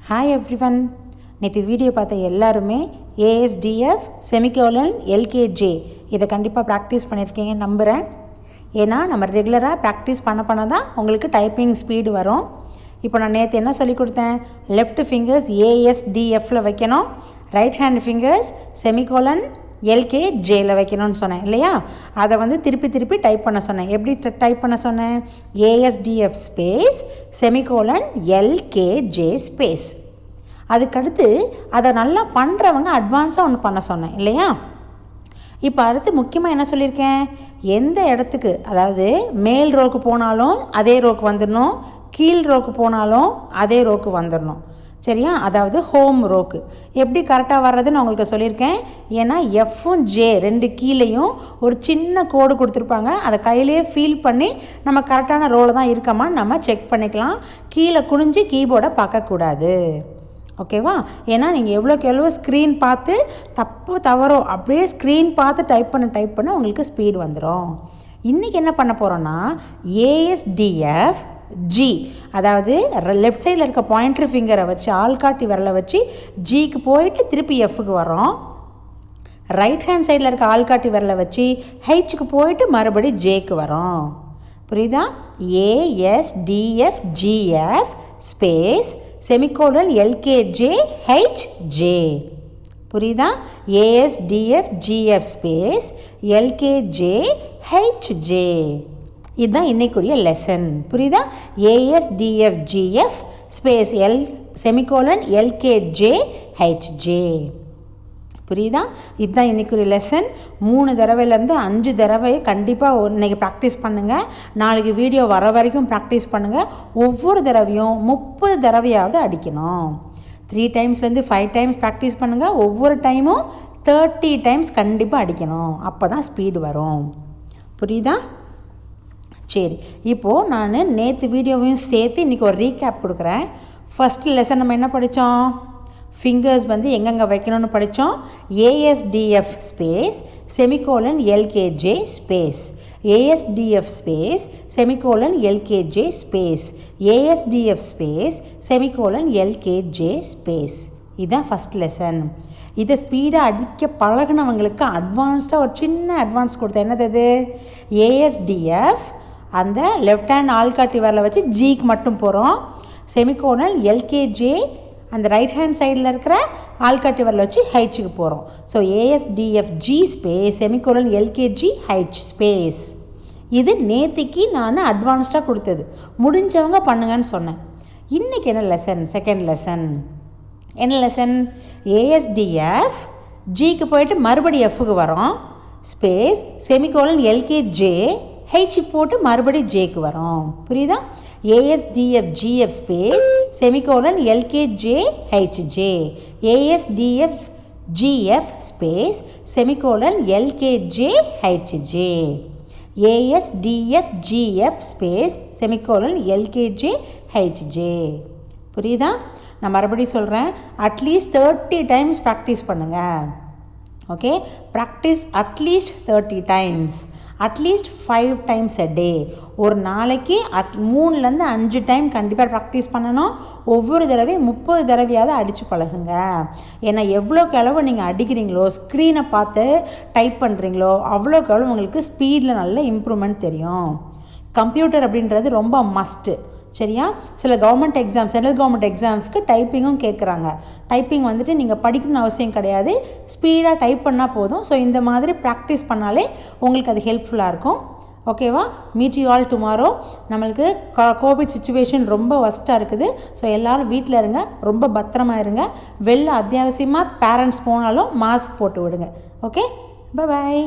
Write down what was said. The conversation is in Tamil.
Hi everyone. நேற்று வீடியோ பார்த்த எல்லாருமே ASDF செமிகோலன் LKJ இதை கண்டிப்பாக ப்ராக்டிஸ் பண்ணியிருக்கீங்க நம்புகிறேன். ஏன்னா நம்ம ரெகுலராக ப்ராக்டிஸ் பண்ண தான் உங்களுக்கு டைப்பிங் ஸ்பீடு வரும். இப்போ நான் நேற்று என்ன சொல்லி கொடுத்தேன், லெஃப்ட் ஃபிங்கர்ஸ் ASDFல வைக்கணும், ரைட் ஹேண்ட் ஃபிங்கர்ஸ் செமிகோலன் LKJல வைக்கணும்னு சொன்னேன் இல்லையா. அதை திருப்பி டைப் பண்ண சொன்னேன். எப்படி டைப் பண்ண சொன்னேன், ASDF space semicolon LKJ space. அதுக்கடுத்து அதை நல்லா பண்ணுறவங்க அட்வான்ஸாக ஒன்று பண்ண சொன்னேன் இல்லையா. இப்போ அடுத்து முக்கியமாக என்ன சொல்லியிருக்கேன், எந்த இடத்துக்கு, அதாவது மேல் ரோக்கு போனாலும் அதே ரோக்கு வந்துடணும், கீழ் ரோக்கு போனாலும் அதே ரோக்கு வந்துடணும் சரியா. அதாவது ஹோம் ரோக்கு எப்படி கரெக்டாக வர்றதுன்னு உங்களுக்கு சொல்லியிருக்கேன். ஏன்னா எஃப்பும் ஜே ரெண்டு கீழேயும் ஒரு சின்ன கோடு கொடுத்துருப்பாங்க, அதை கையிலேயே ஃபீல் பண்ணி நம்ம கரெக்டான ரோவில் தான் இருக்கமான்னு நம்ம செக் பண்ணிக்கலாம். கீழே குனிஞ்சு கீபோர்டை பார்க்கக்கூடாது ஓகேவா. ஏன்னா நீங்கள் எவ்வளோ ஸ்க்ரீன் பார்த்து தவறோ அப்படியே ஸ்க்ரீன் பார்த்து டைப் பண்ண உங்களுக்கு ஸ்பீடு வந்துடும். இன்றைக்கி என்ன பண்ண போகிறோன்னா ASDF G, அதாவது லெஃப்ட் சைடில் இருக்க பாயிண்டர் ஃபிங்கரை வச்சு ஆள்காட்டி விரலை வச்சு ஜிக்கு போயிட்டு திருப்பி எஃப்க்கு வரோம். ரைட் ஹேண்ட் சைடில் இருக்க ஆள்காட்டி விரலை வச்சு ஹெச்க்கு போயிட்டு மறுபடி ஜேக்கு வரோம். புரியுதா. ASDF GF space semicolon LKJ HJ. புரியுதா. ASDF GF space LKJ HJ. இதுதான் இன்னைக்குரிய லெசன். புரியுதா. ASDF GF space semicolon LKJ HJ. புரியுதா. இதுதான் இன்னைக்குரிய லெசன். 3 தடவையிலேருந்து 5 தடவை கண்டிப்பாக இன்னைக்கு ப்ராக்டிஸ் பண்ணுங்கள். நாளைக்கு வீடியோ வர வரைக்கும் ப்ராக்டிஸ் பண்ணுங்கள். ஒவ்வொரு தடவையும் 30 தடவையாவது அடிக்கணும். 3 டைம்ஸ்லேருந்து 5 டைம்ஸ் ப்ராக்டிஸ் பண்ணுங்கள். ஒவ்வொரு டைமும் 30 டைம்ஸ் கண்டிப்பாக அடிக்கணும். அப்போ தான் ஸ்பீடு வரும். புரியுதா. சரி, இப்போது நான் நேற்று வீடியோவையும் சேர்த்து இன்றைக்கி ஒரு ரீகேப் கொடுக்குறேன். ஃபஸ்ட்டு லெசன் நம்ம என்ன படித்தோம், ஃபிங்கர்ஸ் எங்கெங்கே வைக்கணும்னு படித்தோம். ASDF space semicolon LKJ space, ASDF space semicolon LKJ space, ASDF space semicolon LKJ space. இதுதான் ஃபஸ்ட் லெசன். இதை ஸ்பீடாக அடிக்க பழகினவங்களுக்கு அட்வான்ஸ்டாக ஒரு சின்ன அட்வான்ஸ் கொடுத்தேன். என்னது, ASDF அந்த லெஃப்ட் ஹேண்ட் ஆள்காட்டி வரல வச்சு ஜிக்கு மட்டும் போகிறோம். செமிகோலன் LKJ அந்த ரைட் ஹேண்ட் சைடில் இருக்கிற ஆள்காட்டி வரல வச்சு ஹெச்சுக்கு போகிறோம். So ASDF G space semicolon LKJ H space. இது நேத்திக்கு நான் அட்வான்ஸ்டாக கொடுத்தது, முடிஞ்சவங்க பண்ணுங்கன்னு சொன்னேன். இன்றைக்கி என்ன லெசன், செகண்ட் லெசன். என்ன லெசன், ASDF ஜிக்கு போயிட்டு மறுபடி எஃப்க்கு வரோம், ஸ்பேஸ் செமிகோலன் LKJ ஹெச் போட்டு மறுபடி ஜேக்கு வரோம். புரியுதா. ASDF GF space semicolon LKJ HJ, ASDF GF space semicolon LKJ HJ, ASDF GF space semicolon LKJ HJ. புரியுதா. நான் மறுபடியும் சொல்கிறேன், அட்லீஸ்ட் 30 டைம்ஸ் ப்ராக்டிஸ் பண்ணுங்கள். Okay, practice at least 30 times, at least 5 times a day. ஒரு நாளைக்கு 3லேருந்து 5 டைம் கண்டிப்பாக ப்ராக்டிஸ் பண்ணணும். ஒவ்வொரு தடவையும் 30 தடவையாவது அடித்து பழகுங்க. ஏன்னா எவ்வளோக்கு அளவு நீங்கள் அடிக்கிறீங்களோ, ஸ்க்ரீனை பார்த்து டைப் பண்ணுறீங்களோ, அவ்வளோக்கு அளவு உங்களுக்கு ஸ்பீடில் நல்ல இம்ப்ரூவ்மெண்ட் தெரியும். கம்ப்யூட்டர் அப்படின்றது ரொம்ப மஸ்ட்டு சரியா. சில கவர்மெண்ட் எக்ஸாம்ஸ், சென்ட்ரல் கவர்மெண்ட் எக்ஸாம்ஸ்க்கு டைப்பிங்கும் கேட்குறாங்க. டைப்பிங் நீங்கள் படிக்கணும்னு அவசியம் கிடையாது, ஸ்பீடாக டைப் பண்ணால் போதும். ஸோ இந்த மாதிரி ப்ராக்டிஸ் பண்ணாலே உங்களுக்கு அது ஹெல்ப்ஃபுல்லாக இருக்கும். ஓகேவா. Meet you all tomorrow. நம்மளுக்கு கோவிட் சுச்சுவேஷன் ரொம்ப ஒஸ்ட்டாக இருக்குது. ஸோ எல்லோரும் வீட்டில் இருங்க, ரொம்ப பத்திரமா இருங்க. வெளில அத்தியாவசியமாக பேரண்ட்ஸ் போனாலும் மாஸ்க் போட்டு விடுங்க. Okay, by.